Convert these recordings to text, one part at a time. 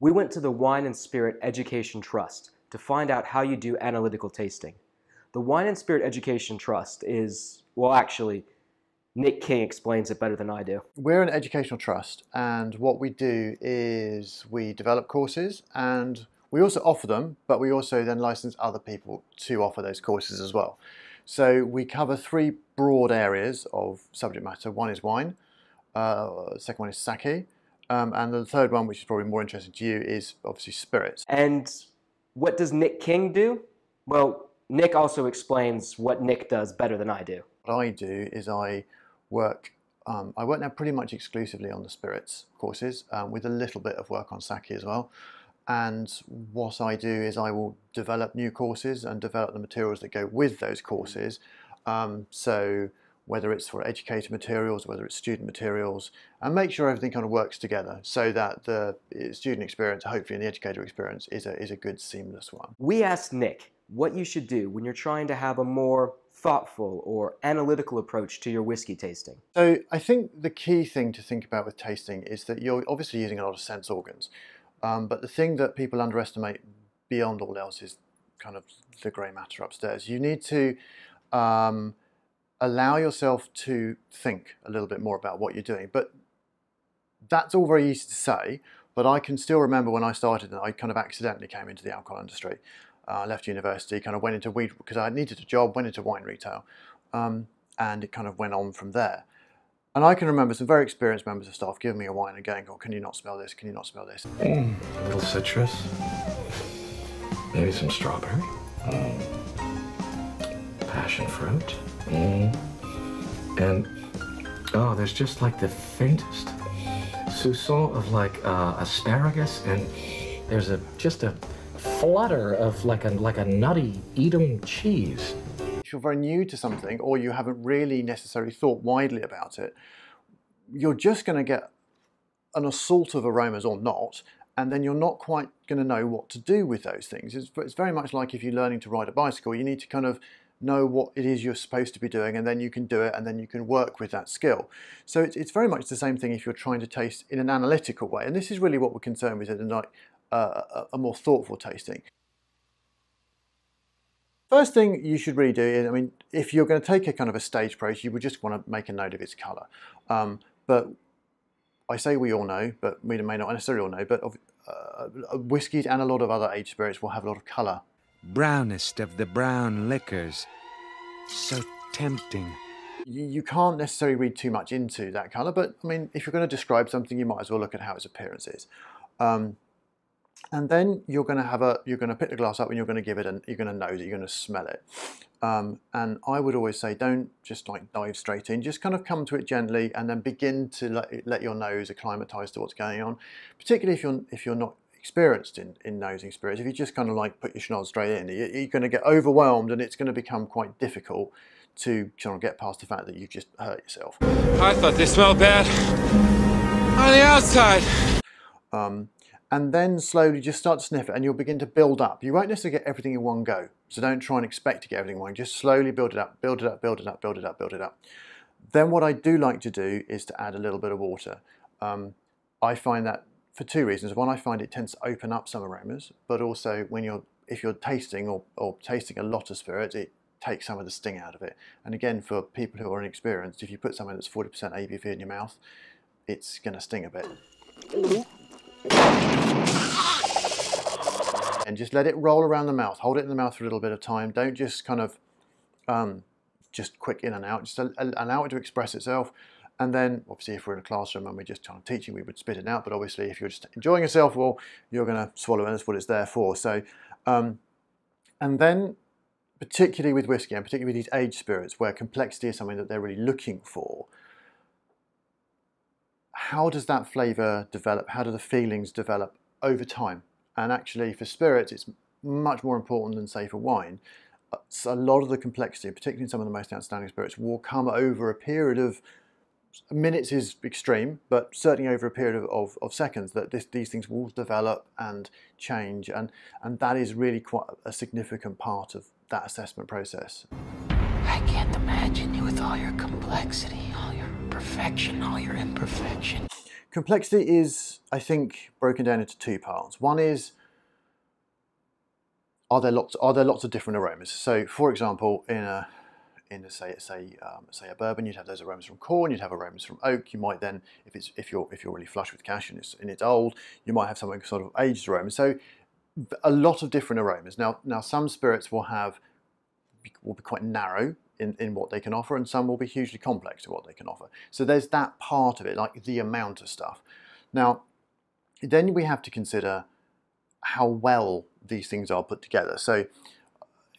We went to the Wine and Spirit Education Trust to find out how you do analytical tasting. The Wine and Spirit Education Trust is, well, actually, Nick King explains it better than I do. We're an educational trust, and what we do is we develop courses, and we also offer them, but we also then license other people to offer those courses as well. So we cover three broad areas of subject matter. One is wine, the second one is sake, and the third one, which is probably more interesting to you, is obviously spirits. And what does Nick King do? Well, Nick also explains what Nick does better than I do. What I do is I work now pretty much exclusively on the spirits courses, with a little bit of work on sake as well. And what I do is I will develop new courses and develop the materials that go with those courses. So whether it's for educator materials, whether it's student materials, and make sure everything kind of works together so that the student experience, hopefully, and the educator experience is a good seamless one. We asked Nick what you should do when you're trying to have a more thoughtful or analytical approach to your whiskey tasting. So I think the key thing to think about with tasting is that you're obviously using a lot of sense organs. But the thing that people underestimate beyond all else is kind of the grey matter upstairs. You need to allow yourself to think a little bit more about what you're doing. But that's all very easy to say, but I can still remember when I started and I kind of accidentally came into the alcohol industry. I left university, kind of went into weed because I needed a job, went into wine retail, and it kind of went on from there. And I can remember some very experienced members of staff giving me a wine and going, oh, can you not smell this? Can you not smell this? A little citrus, maybe some strawberry, passion fruit, and oh, there's just like the faintest soupçon of like asparagus, and there's just a flutter of like a nutty Edam cheese. If you're very new to something or you haven't really necessarily thought widely about it, you're just going to get an assault of aromas or not, and then you're not quite going to know what to do with those things. It's very much like if you're learning to ride a bicycle. You need to kind of know what it is you're supposed to be doing, and then you can do it, and then you can work with that skill. So it's very much the same thing if you're trying to taste in an analytical way, and this is really what we're concerned with in a more thoughtful tasting. First thing you should really do is, I mean, if you're going to take a kind of a stage approach, you would just want to make a note of its colour. But I say we all know, but we may not necessarily all know, but whiskies and a lot of other aged spirits will have a lot of colour. Brownest of the brown liquors, so tempting. You can't necessarily read too much into that colour, but I mean, if you're going to describe something, you might as well look at how its appearance is. And then you're going to pick the glass up and you're going to give it, you're going to nose it, you're going to smell it. And I would always say, don't just like dive straight in, just kind of come to it gently and then begin to let your nose acclimatise to what's going on. Particularly if you're not experienced in nosing spirits, if you just kind of like put your schnoz straight in, you're going to get overwhelmed and it's going to become quite difficult to kind of get past the fact that you've just hurt yourself. I thought they smelled bad on the outside. And then slowly just start to sniff it and you'll begin to build up. You won't necessarily get everything in one go, so don't try and expect to get everything in one go. Just slowly build it up, build it up, build it up, build it up, build it up. Then what I do like to do is to add a little bit of water. I find that for two reasons. One, I find it tends to open up some aromas, but also if you're tasting or tasting a lot of spirits, it takes some of the sting out of it. And again, for people who are inexperienced, if you put something that's 40% ABV in your mouth, it's going to sting a bit. And just let it roll around the mouth. Hold it in the mouth for a little bit of time. Don't just kind of just quick in and out. Just allow it to express itself. And then, obviously, if we're in a classroom and we're just kind of teaching, we would spit it out. But obviously, if you're just enjoying yourself, well, you're going to swallow it. That's what it's there for. So, and then, particularly with whiskey and particularly with these aged spirits, where complexity is something that they're really looking for, how does that flavour develop? How do the feelings develop over time? And actually for spirits, it's much more important than say for wine. So a lot of the complexity, particularly in some of the most outstanding spirits, will come over a period of minutes is extreme, but certainly over a period of seconds that these things will develop and change. And that is really quite a significant part of that assessment process. I can't imagine you with all your complexity, all your perfection, all your imperfection. Complexity is, I think, broken down into two parts. One is, are there lots of different aromas? So, for example, in a say a bourbon, you'd have those aromas from corn, you'd have aromas from oak. You might then, if you're really flush with cash and it's old, you might have something sort of aged aroma. So, a lot of different aromas. Now some spirits will be quite narrow in what they can offer, and some will be hugely complex in what they can offer. So there's that part of it, like the amount of stuff. Now, then we have to consider how well these things are put together. So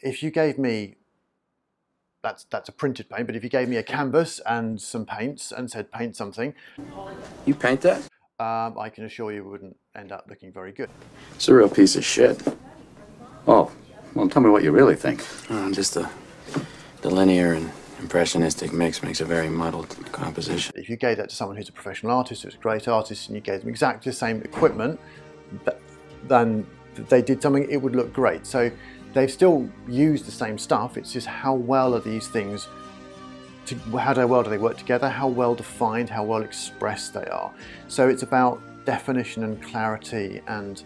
if you gave me, that's a printed paint, but if you gave me a canvas and some paints and said paint something. You paint that? I can assure you it wouldn't end up looking very good. It's a real piece of shit. Oh, well, tell me what you really think. Just the linear and impressionistic mix makes a very muddled composition. If you gave that to someone who's a professional artist, who's a great artist, and you gave them exactly the same equipment, then they did something, it would look great. So they've still used the same stuff, it's just how well are these things, how well do they work together, how well defined, how well expressed they are. So it's about definition and clarity and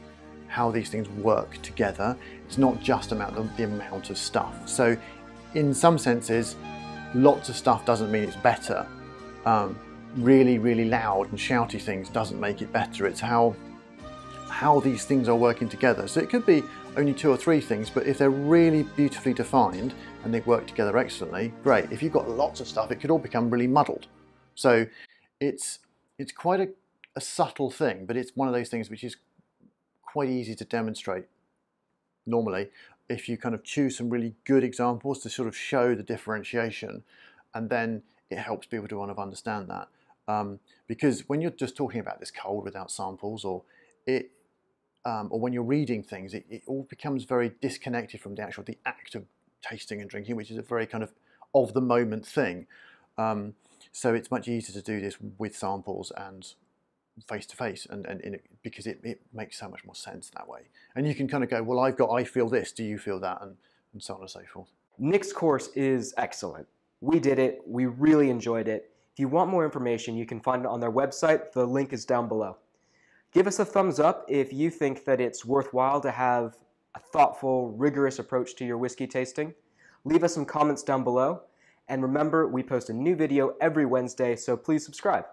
how these things work together. It's not just about the amount of stuff. So in some senses, lots of stuff doesn't mean it's better. Really, really loud and shouty things doesn't make it better. It's how these things are working together. So it could be only 2 or 3 things, but if they're really beautifully defined and they work together excellently, great. If you've got lots of stuff, it could all become really muddled. So it's quite a subtle thing, but it's one of those things which is quite easy to demonstrate normally if you kind of choose some really good examples to sort of show the differentiation, and then it helps people to kind of understand that. Because when you're just talking about this cold without samples, or when you're reading things, it all becomes very disconnected from the act of tasting and drinking, which is a very kind of the moment thing. So it's much easier to do this with samples and face to face, because it makes so much more sense that way. And you can kind of go, well, I feel this, do you feel that, and so on and so forth. Nick's course is excellent. We did it, we really enjoyed it. If you want more information, you can find it on their website. The link is down below. Give us a thumbs up if you think that it's worthwhile to have a thoughtful, rigorous approach to your whiskey tasting. Leave us some comments down below. And remember, we post a new video every Wednesday, so please subscribe.